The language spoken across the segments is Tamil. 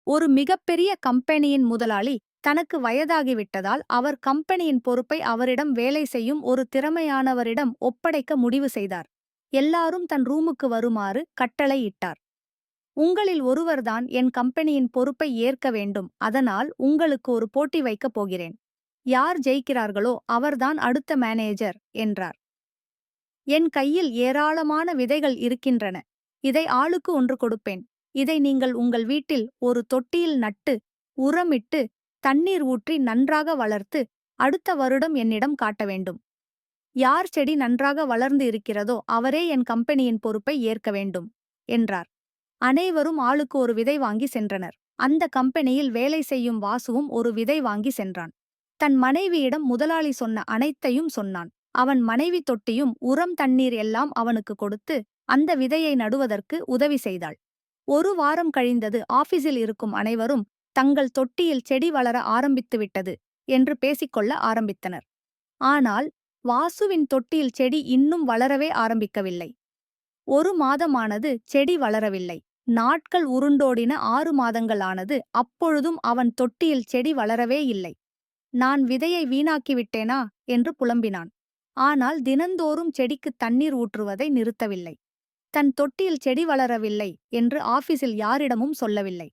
ஒரு மிகப்பெரிய கம்பெனியின் முதலாளி தனக்கு வயதாகிவிட்டதால் அவர் கம்பெனியின் பொறுப்பை அவரிடம் வேலை செய்யும் ஒரு திறமையானவரிடம் ஒப்படைக்க முடிவு செய்தார். எல்லாரும் தன் ரூமுக்கு வருமாறு கட்டளையிட்டார். உங்களில் ஒருவர்தான் என் கம்பெனியின் பொறுப்பை ஏற்க வேண்டும், அதனால் உங்களுக்கு ஒரு போட்டி வைக்கப் போகிறேன். யார் ஜெயிக்கிறார்களோ அவர்தான் அடுத்த மேனேஜர் என்றார். என் கையில் ஏராளமான விதைகள் இருக்கின்றன. இதை ஆளுக்கு ஒன்று கொடுப்பேன். இதை நீங்கள் உங்கள் வீட்டில் ஒரு தொட்டியில் நட்டு உரமிட்டு தண்ணீர் ஊற்றி நன்றாக வளர்த்து அடுத்த வருடம் என்னிடம் காட்ட வேண்டும். யார் செடி நன்றாக வளர்ந்து இருக்கிறதோ அவரே என் கம்பெனியின் பொறுப்பை ஏற்க வேண்டும் என்றார். அனைவரும் ஆளுக்கு ஒரு விதை வாங்கி சென்றனர். அந்த கம்பெனியில் வேலை செய்யும் வாசுவும் ஒரு விதை வாங்கி சென்றான். தன் மனைவியிடம் முதலாளி சொன்ன அனைத்தையும் சொன்னான். அவன் மனைவி தொட்டியும் உரம் தண்ணீர் எல்லாம் அவனுக்கு கொடுத்து அந்த விதையை நடுவதற்கு உதவி செய்தாள். ஒரு வாரம் கழிந்தது. ஆபீஸில் இருக்கும் அனைவரும் தங்கள் தொட்டியில் செடி வளர ஆரம்பித்துவிட்டது என்று பேசிக்கொள்ள ஆரம்பித்தனர். ஆனால் வாசுவின் தொட்டியில் செடி இன்னும் வளரவே ஆரம்பிக்கவில்லை. ஒரு மாதமானது, செடி வளரவில்லை. நாட்கள் உருண்டோடின. 6 மாதங்கள் ஆனது. அப்பொழுதும் அவன் தொட்டியில் செடி வளரவே இல்லை. நான் விதையை வீணாக்கிவிட்டேனா என்று புலம்பினான். ஆனால் தினந்தோறும் செடிக்கு தண்ணீர் ஊற்றுவதை நிறுத்தவில்லை. தன் தொட்டியில் செடி வளரவில்லை என்று ஆபீஸில் யாரிடமும் சொல்லவில்லை.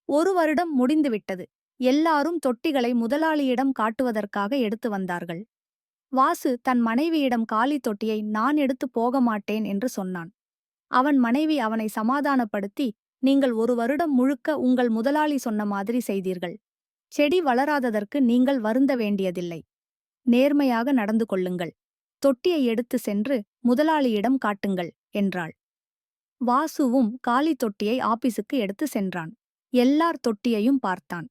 ஒரு வருடம் முடிந்துவிட்டது. எல்லாரும் தொட்டிகளை முதலாளியிடம் காட்டுவதற்காக எடுத்து வந்தார்கள். வாசு தன் மனைவியிடம் காலி தொட்டியை நான் எடுத்து போக மாட்டேன் என்று சொன்னான். அவன் மனைவி அவனை சமாதானப்படுத்தி, நீங்கள் ஒரு வருடம் முழுக்க உங்கள் முதலாளி சொன்ன மாதிரி செய்தீர்கள். செடி வளராததற்கு நீங்கள் வருந்த வேண்டியதில்லை. நேர்மையாக நடந்து கொள்ளுங்கள். தொட்டியை எடுத்து சென்று முதலாளியிடம் காட்டுங்கள் என்றாள். வாசுவும் காலி தொட்டியை ஆபீஸுக்கு எடுத்து சென்றான். எல்லார் தொட்டியையும் பார்த்தான்.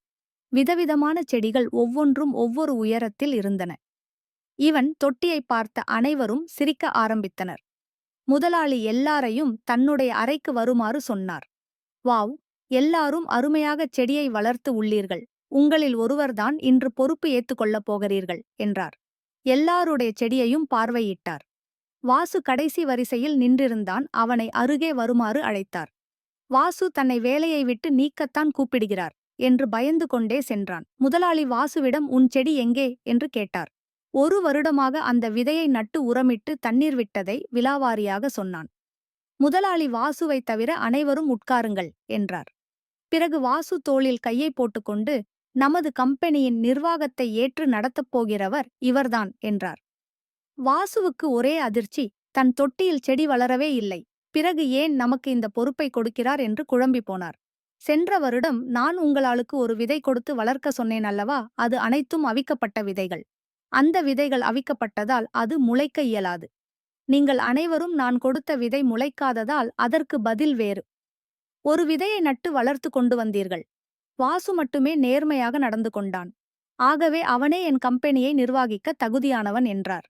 விதவிதமான செடிகள் ஒவ்வொன்றும் ஒவ்வொரு உயரத்தில் இருந்தன. இவன் தொட்டியை பார்த்த அனைவரும் சிரிக்க ஆரம்பித்தனர். முதலாளி எல்லாரையும் தன்னுடைய அறைக்கு வருமாறு சொன்னார். வாவ், எல்லாரும் அருமையாக செடியை வளர்த்து உள்ளீர்கள். உங்களில் ஒருவர்தான் இன்று பொறுப்பு ஏற்றுக்கொள்ளப் போகிறீர்கள் என்றார். எல்லாருடைய செடியையும் பார்வையிட்டார். வாசு கடைசி வரிசையில் நின்றிருந்தான். அவனை அருகே வருமாறு அழைத்தார். வாசு தன்னை வேலையை விட்டு நீக்கத்தான் கூப்பிடுகிறார் என்று பயந்து கொண்டே சென்றான். முதலாளி வாசுவிடம் உன் செடி எங்கே என்று கேட்டார். ஒரு வருடமாக அந்த விதையை நட்டு உரமிட்டு தண்ணீர் விட்டதை விலாவாரியாக சொன்னான். முதலாளி வாசுவை தவிர அனைவரும் உட்காருங்கள் என்றார். பிறகு வாசு தோளில் கையை போட்டுக்கொண்டு, நமது கம்பெனியின் நிர்வாகத்தை ஏற்று நடத்தப் போகிறவர் இவர்தான் என்றார். வாசுவுக்கு ஒரே அதிர்ச்சி. தன் தொட்டியில் செடி வளரவே இல்லை. பிறகு ஏன் நமக்கு இந்த பொறுப்பை கொடுக்கிறார் என்று குழம்பி போனார். சென்ற வருடம் நான் உங்களாளுக்கு ஒரு விதை கொடுத்து வளர்க்க சொன்னேன் அல்லவா? அது அனைத்தும் அவிக்கப்பட்ட விதைகள். அந்த விதைகள் அவிக்கப்பட்டதால் அது முளைக்க இயலாது. நீங்கள் அனைவரும் நான் கொடுத்த விதை முளைக்காததால் அதற்கு பதில் வேறு ஒரு விதையை நட்டு வளர்த்து கொண்டு வந்தீர்கள். வாசு மட்டுமே நேர்மையாக நடந்து கொண்டான். ஆகவே அவனே என் கம்பெனியை நிர்வாகிக்க தகுதியானவன் என்றார்.